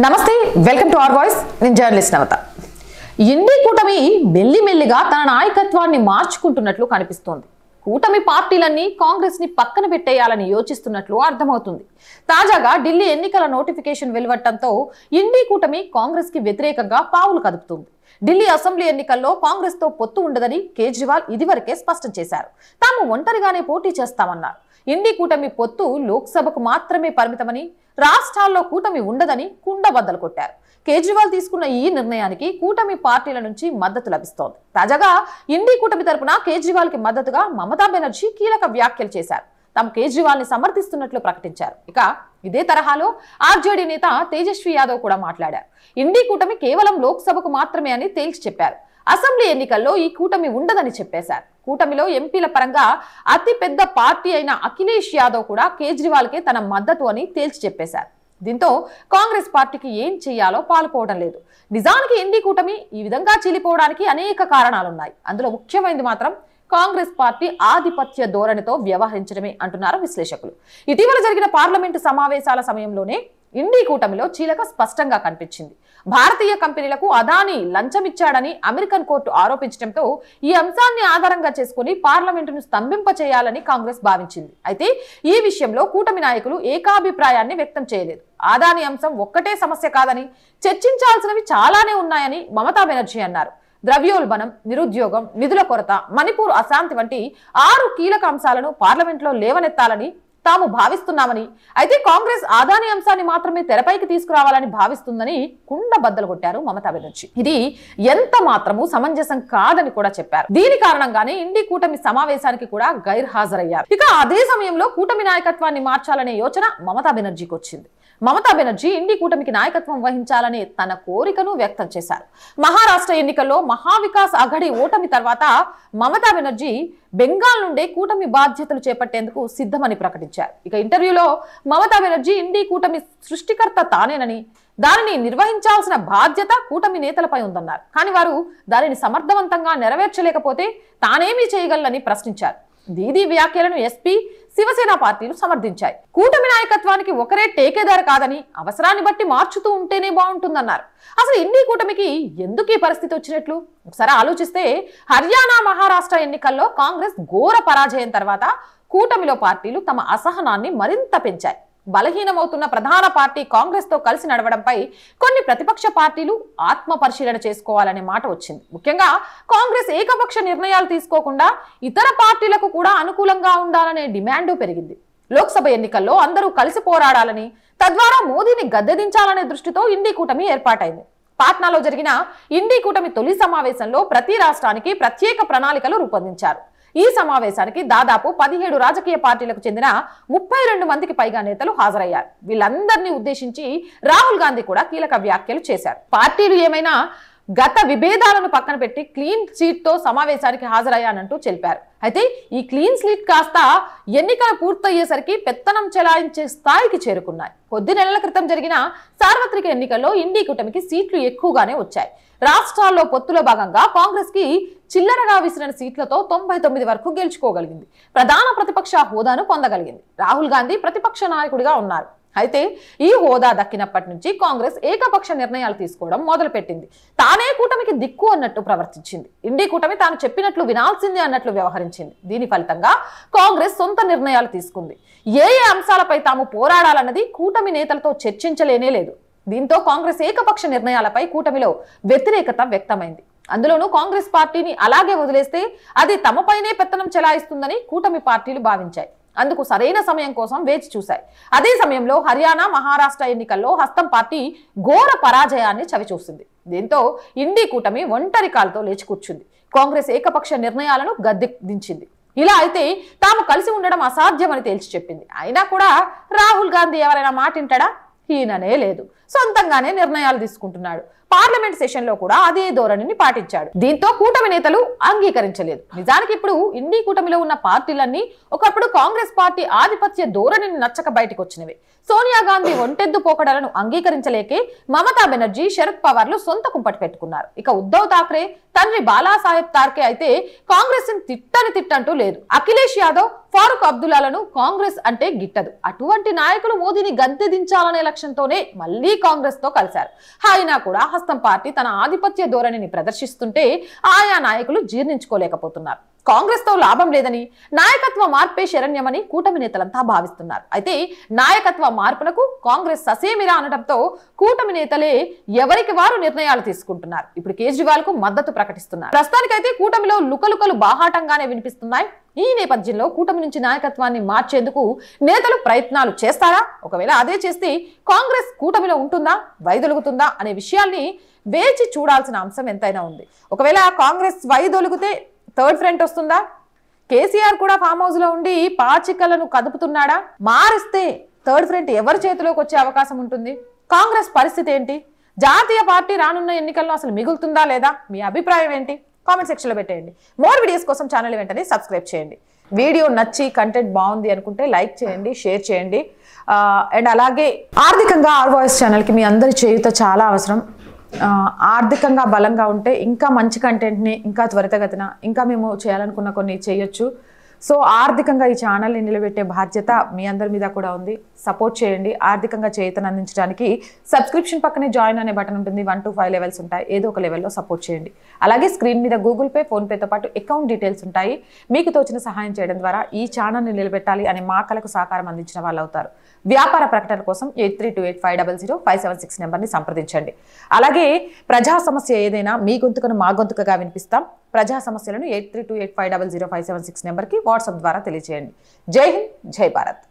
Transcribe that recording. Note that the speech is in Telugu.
నమస్తే వెల్కమ్ టు అవర్ వాయిస్ నేను జర్నలిస్ట్ నవత ఇండి కూటమి మెల్లిమెల్లిగా తన నాయకత్వాన్ని మార్చుకుంటున్నట్లు కనిపిస్తోంది. కూటమి పార్టీలన్నీ కాంగ్రెస్ ని పక్కన పెట్టేయాలని యోచిస్తున్నట్లు అర్థమవుతుంది. తాజాగా ఢిల్లీ ఎన్నికల నోటిఫికేషన్ వెలువడటంతో ఇండి కూటమి కాంగ్రెస్ కి వ్యతిరేకంగా పావులు కదుపుతుంది. ఢిల్లీ అసెంబ్లీ ఎన్నికల్లో కాంగ్రెస్ తో పొత్తు ఉండదని కేజ్రీవాల్ ఇదివరకే స్పష్టం చేశారు. తాము ఒంటరిగానే పోటీ చేస్తామన్నారు. ఇండి కూటమి పొత్తు లోక్సభకు మాత్రమే పరిమితమని, రాష్ట్రాల్లో కూటమి ఉండదని కుండబద్దలు కొట్టారు. కేజ్రీవాల్ తీసుకున్న ఈ నిర్ణయానికి కూటమి పార్టీల నుంచి మద్దతు లభిస్తోంది. తాజాగా ఇండి కూటమి తరపున కేజ్రీవాల్ కి మద్దతుగా మమతా బెనర్జీ కీలక వ్యాఖ్యలు చేశారు. తాము కేజ్రీవాల్ ని సమర్థిస్తున్నట్లు ప్రకటించారు. ఇక ఇదే తరహాలో ఆర్జేడీ నేత తేజస్వి యాదవ్ కూడా మాట్లాడారు. ఇండి కూటమి కేవలం లోక్సభకు మాత్రమే అని తేల్చి చెప్పారు. అసెంబ్లీ ఎన్నికల్లో ఈ కూటమి ఉండదని చెప్పేశారు. కూటమిలో ఎంపీల పరంగా అతి పెద్ద పార్టీ అయిన అఖిలేష్ యాదవ్ కూడా కేజ్రీవాల్ కే తన మద్దతు అని తేల్చి చెప్పేశారు. దీంతో కాంగ్రెస్ పార్టీకి ఏం చేయాలో పాలుపోవడం లేదు. నిజానికి ఇండి కూటమి ఈ విధంగా చీలిపోవడానికి అనేక కారణాలున్నాయి. అందులో ముఖ్యమైనది మాత్రం కాంగ్రెస్ పార్టీ ఆధిపత్య ధోరణితో వ్యవహరించడమే అంటున్నారు విశ్లేషకులు. ఇటీవల జరిగిన పార్లమెంటు సమావేశాల సమయంలోనే ఇండి కూటమిలో చీలక స్పష్టంగా కనిపించింది. భారతీయ కంపెనీలకు అదానీ లంచమిచ్చాడని అమెరికన్ కోర్టు ఆరోపించడంతో ఈ అంశాన్ని ఆధారంగా చేసుకుని పార్లమెంటును స్తంభింపచేయాలని కాంగ్రెస్ భావించింది. అయితే ఈ విషయంలో కూటమి నాయకులు ఏకాభిప్రాయాన్ని వ్యక్తం చేయలేదు. అదానీ అంశం ఒక్కటే సమస్య కాదని, చర్చించాల్సినవి చాలానే ఉన్నాయని మమతా బెనర్జీ అన్నారు. ద్రవ్యోల్బణం, నిరుద్యోగం, నిధుల కొరత, మణిపూర్ అశాంతి వంటి 6 కీలక అంశాలను పార్లమెంట్లో లేవనెత్తాలని తాము భావిస్తున్నామని, అయితే కాంగ్రెస్ అదానీ అంశాన్ని మాత్రమే తెరపైకి తీసుకురావాలని భావిస్తుందని కుండబద్దలు కొట్టారు మమతా బెనర్జీ. ఇది ఎంత మాత్రము సమంజసం కాదని కూడా చెప్పారు. దీని కారణంగానే ఇండి కూటమి సమావేశానికి కూడా గైర్హాజరయ్యారు. ఇక అదే సమయంలో కూటమి నాయకత్వాన్ని మార్చాలనే యోచన మమతా బెనర్జీకి వచ్చింది. మమతా బెనర్జీ ఇండి కూటమికి నాయకత్వం వహించాలనే తన కోరికను వ్యక్తం చేశారు. మహారాష్ట్ర ఎన్నికల్లో మహావికాస్ అఘడి ఓటమి తర్వాత మమతా బెనర్జీ బెంగాల్ నుండే కూటమి బాధ్యతలు చేపట్టేందుకు సిద్ధమని ప్రకటించారు. ఇక ఇంటర్వ్యూలో మమతా బెనర్జీ ఇండి కూటమి సృష్టికర్త తానేనని, దానిని నిర్వహించాల్సిన బాధ్యత కూటమి నేతలపై ఉందన్నారు. కానీ వారు దానిని సమర్థవంతంగా నెరవేర్చలేకపోతే తానేమీ చేయగలనని ప్రశ్నించారు. దీదీ వ్యాఖ్యలను ఎస్పీ, శివసేన పార్టీలు సమర్థించాయి. కూటమి నాయకత్వానికి ఒకరే టేకేదారు కాదని, అవసరాన్ని బట్టి మార్చుతూ ఉంటేనే బాగుంటుందన్నారు. అసలు ఇండి కూటమికి ఎందుకు ఈ పరిస్థితి వచ్చినట్లు ఒకసారి ఆలోచిస్తే, హర్యానా, మహారాష్ట్ర ఎన్నికల్లో కాంగ్రెస్ ఘోర పరాజయం తర్వాత కూటమిలో పార్టీలు తమ అసహనాన్ని మరింత పెంచాయి. బలహీనమవుతున్న ప్రధాన పార్టీ కాంగ్రెస్ తో కలిసి నడవడంపై కొన్ని ప్రతిపక్ష పార్టీలు ఆత్మ పరిశీలన చేసుకోవాలనే మాట వచ్చింది. ముఖ్యంగా కాంగ్రెస్ ఏకపక్ష నిర్ణయాలు తీసుకోకుండా ఇతర పార్టీలకు కూడా అనుకూలంగా ఉండాలనే డిమాండు పెరిగింది. లోక్సభ ఎన్నికల్లో అందరూ కలిసి పోరాడాలని, తద్వారా మోదీని గద్దెదించాలనే దృష్టితో ఇండి కూటమి ఏర్పాటైంది. పాట్నాలో జరిగిన ఇండి కూటమి తొలి సమావేశంలో ప్రతి రాష్ట్రానికి ప్రత్యేక ప్రణాళికలు రూపొందించారు. ఈ సమావేశానికి దాదాపు 17 రాజకీయ పార్టీలకు చెందిన 32 మందికి పైగా నేతలు హాజరయ్యారు. వీళ్ళందరినీ ఉద్దేశించి రాహుల్ గాంధీ కూడా కీలక వ్యాఖ్యలు చేశారు. పార్టీలు ఏమైనా గత విభేదాలను పక్కన పెట్టి క్లీన్ స్లీట్ తో సమావేశానికి హాజరయ్యానంటూ తెలిపారు. అయితే ఈ క్లీన్ స్లీట్ కాస్త ఎన్నికలు పూర్తయ్యేసరికి పెత్తనం చెలాయించే స్థాయికి చేరుకున్నాయి. కొద్ది నెలల క్రితం జరిగిన సార్వత్రిక ఎన్నికల్లో ఇండి కూటమికి సీట్లు ఎక్కువగానే వచ్చాయి. రాష్ట్రాల్లో పొత్తులో భాగంగా కాంగ్రెస్ కి చిల్లరగా విసిరిన సీట్లతో 99 వరకు గెలుచుకోగలిగింది. ప్రధాన ప్రతిపక్ష హోదాను పొందగలిగింది. రాహుల్ గాంధీ ప్రతిపక్ష నాయకుడిగా ఉన్నారు. అయితే ఈ హోదా దక్కినప్పటి నుంచి కాంగ్రెస్ ఏకపక్ష నిర్ణయాలు తీసుకోవడం మొదలుపెట్టింది. తానే కూటమికి దిక్కు అన్నట్టు ప్రవర్తించింది. ఇండి కూటమి తాను చెప్పినట్లు వినాల్సిందే అన్నట్లు వ్యవహరించింది. దీని ఫలితంగా కాంగ్రెస్ సొంత నిర్ణయాలు తీసుకుంది. ఏ అంశాలపై తాము పోరాడాలన్నది కూటమి నేతలతో చర్చించలేనే లేదు. దీంతో కాంగ్రెస్ ఏకపక్ష నిర్ణయాలపై కూటమిలో వ్యతిరేకత వ్యక్తమైంది. అందులోనూ కాంగ్రెస్ పార్టీని అలాగే వదిలేస్తే అది తమపైనే పెత్తనం చెలాయిస్తుందని కూటమి పార్టీలు భావించాయి. అందుకు సరైన సమయం కోసం వేచి చూశాయి. అదే సమయంలో హర్యానా, మహారాష్ట్ర ఎన్నికల్లో హస్తం పార్టీ ఘోర పరాజయాన్ని చవిచూసింది. దీంతో ఇండి కూటమి ఒంటరి కాలుతో లేచి కూర్చుంది. కాంగ్రెస్ ఏకపక్ష నిర్ణయాలను గద్దెదించింది. ఇలా అయితే తాము కలిసి ఉండడం అసాధ్యమని తేల్చి చెప్పింది. అయినా కూడా రాహుల్ గాంధీ ఎవరైనా మాట వింటాడా? ఈయననే లేదు, సొంతంగానే నిర్ణయాలు తీసుకుంటున్నాడు. పార్లమెంట్ సెషన్ లో కూడా అదే ధోరణిని పాటించాడు. దీంతో కూటమి నేతలు అంగీకరించలేదు. నిజానికి ఇప్పుడు ఇండి కూటమిలో ఉన్న పార్టీలన్నీ ఒకప్పుడు కాంగ్రెస్ పార్టీ ఆధిపత్య ధోరణిని నచ్చక బయటకు వచ్చినవి. సోనియా గాంధీ ఒంటెద్దు పోకడలను అంగీకరించలేకే మమతా బెనర్జీ, శరద్ పవార్లు సొంత కుంపటి పెట్టుకున్నారు. ఇక ఉద్ధవ్ ఠాక్రే తండ్రి బాలాసాహెబ్ ఠాక్రే అయితే కాంగ్రెస్ ని తిట్టంటూ లేదు. అఖిలేష్ యాదవ్, ఫారూక్ అబ్దుల్లాలను కాంగ్రెస్ అంటే గిట్టదు. అటువంటి నాయకులు మోదీని గద్దె దించాలనే లక్ష్యంతోనే మళ్లీ కాంగ్రెస్ తో కలిశారు. అయినా కూడా హస్తం పార్టీ తన ఆధిపత్య ధోరణిని ప్రదర్శిస్తుంటే ఆయా నాయకులు జీర్ణించుకోలేకపోతున్నారు. కాంగ్రెస్ తో లాభం లేదని, నాయకత్వ మార్పే శరణ్యమని కూటమి నేతలంతా భావిస్తున్నారు. అయితే నాయకత్వ మార్పులకు కాంగ్రెస్ ససేమిరా అనడంతో కూటమి నేతలే ఎవరికి వారు నిర్ణయాలు తీసుకుంటున్నారు. ఇప్పుడు కేజ్రీవాల్ కు మద్దతు ప్రకటిస్తున్నారు. ప్రస్తుతానికైతే కూటమిలో లుకలుకలు బాహాటంగానే వినిపిస్తున్నాయి. ఈ నేపథ్యంలో కూటమి నుంచి నాయకత్వాన్ని మార్చేందుకు నేతలు ప్రయత్నాలు చేస్తారా? ఒకవేళ అదే చేస్తే కాంగ్రెస్ కూటమిలో ఉంటుందా, వైదొలుగుతుందా అనే విషయాల్ని వేచి చూడాల్సిన అంశం ఎంతైనా ఉంది. ఒకవేళ కాంగ్రెస్ వైదొలిగితే థర్డ్ ఫ్రంట్ వస్తుందా? కేసీఆర్ కూడా ఫామ్ హౌస్ లో ఉండి పాచికలను కదుపుతున్నాడా? మారిస్తే థర్డ్ ఫ్రంట్ ఎవరి చేతిలోకి వచ్చే అవకాశం ఉంటుంది? కాంగ్రెస్ పరిస్థితి ఏంటి? జాతీయ పార్టీ రానున్న ఎన్నికల్లో అసలు మిగులుతుందా లేదా? మీ అభిప్రాయం ఏంటి? కామెంట్ సెక్షన్ లో పెట్టేయండి. మోర్ వీడియోస్ కోసం ఛానల్ వెంటనే సబ్స్క్రైబ్ చేయండి. వీడియో నచ్చి కంటెంట్ బాగుంది అనుకుంటే లైక్ చేయండి, షేర్ చేయండి. అండ్ అలాగే ఆర్థికంగా ఆర్ వాయిస్ ఛానల్కి మీ అందరి చేయుత చాలా అవసరం. ఆర్థికంగా బలంగా ఉంటే ఇంకా మంచి కంటెంట్ని ఇంకా త్వరితగతిన ఇంకా మేము చేయాలనుకున్న కొన్ని చేయొచ్చు. సో ఆర్థికంగా ఈ ఛానల్ని నిలబెట్టే బాధ్యత మీ అందరి మీద కూడా ఉంది. సపోర్ట్ చేయండి. ఆర్థికంగా చేతను అందించడానికి సబ్స్క్రిప్షన్ పక్కనే జాయిన్ అనే బటన్ ఉంటుంది. 1 to 5 లెవెల్స్ ఉంటాయి. ఏదో ఒక లెవెల్లో సపోర్ట్ చేయండి. అలాగే స్క్రీన్ మీద గూగుల్ పే, ఫోన్పేతో పాటు అకౌంట్ డీటెయిల్స్ ఉంటాయి. మీకు తోచిన సహాయం చేయడం ద్వారా ఈ ఛానల్ని నిలబెట్టాలి అనే మా కళకు సహకారం అందించిన వాళ్ళు అవుతారు. వ్యాపార ప్రకటన కోసం 8328500576 నెంబర్ని సంప్రదించండి. అలాగే ప్రజా సమస్య ఏదైనా మీ గొంతుకను మా గొంతుకగా వినిపిస్తాం. ప్రజా సమస్యలను 8328500576 నెంబర్కి వాట్సాప్ ద్వారా తెలియజేయండి. జై హింద్, జై భారత్.